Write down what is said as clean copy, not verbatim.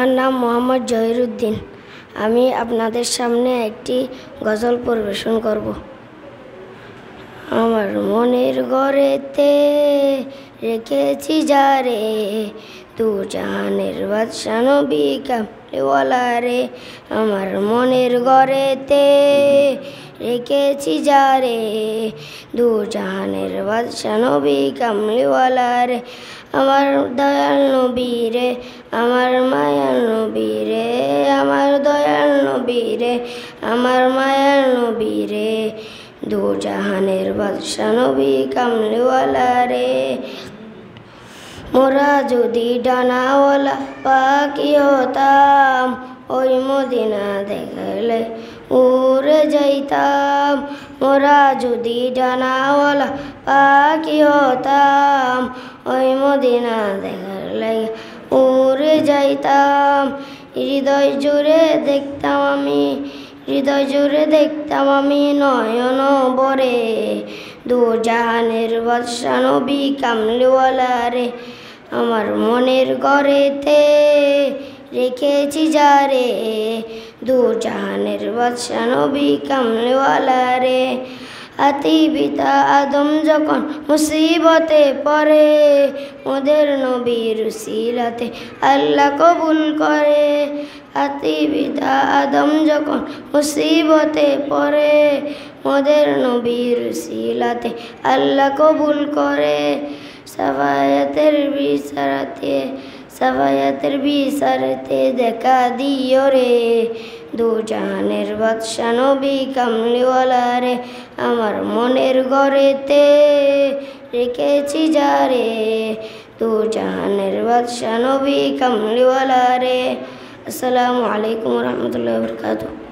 আমার নাম মোহাম্মদ জহিরুদ্দিন। আমি আপনাদের সামনে একটি গজল পরিবেশন করব। আমার মনের ঘরেতে রেখেছি যারে, দু জাহানের বাদশা নবী কামলিওয়ালা রে। আমার মনের ঘরেতে রেখেছি যারে, দু জাহানের বাদশা নবী কামলিওয়ালা রে। আমার দয়াল নবী রে, আমার মায়ার নবী রে, আমার দয়াল নবী রে, আমার মায়ার নবী রে, দু জাহানের বাদশা নবী কামলিওয়ালা রে। মোরা যদি ডানাওয়ালা পাখি হতাম, ওই মদিনা দেখলে উড়ে যাইতাম। মোরা যদি ডানাওয়ালা পাখি হতাম, ওই মদিনা দেখলে উড়ে যাইতাম। হৃদয় জুড়ে দেখতাম আমি, হৃদয় জুড়ে দেখতাম আমি নয়ন ভরে, দু জাহানের বাদশা নবী কামলিওয়ালা রে। আমার মনের ঘরেতে রেখেছি যারে, দু জাহানের বাদশা নবী কামলিওয়ালা রে। আতি পিতা আদম যখন মুসিবতে পড়ে, ওদের নবীর উসিলাতে আল্লাহ কবুল করে। আতি পিতা আদম যখন মুসিবতে পড়ে, ওদের নবীর উসিলাতে আল্লাহ কবুল করে। সাফায়াতের বিচারতে, সাফায়াতের বিচারতে দেখা দিও রে, দু জাহানের বাদশা নবী কামলিওয়ালা রে। আমার মনের ঘরেতে রেখেছি যারে, দু জাহানের বাদশা নবী কামলিওয়ালা রে। আসসালামু আলাইকুম ওয়া রাহমাতুল্লাহি ওয়া বারাকাতুহু।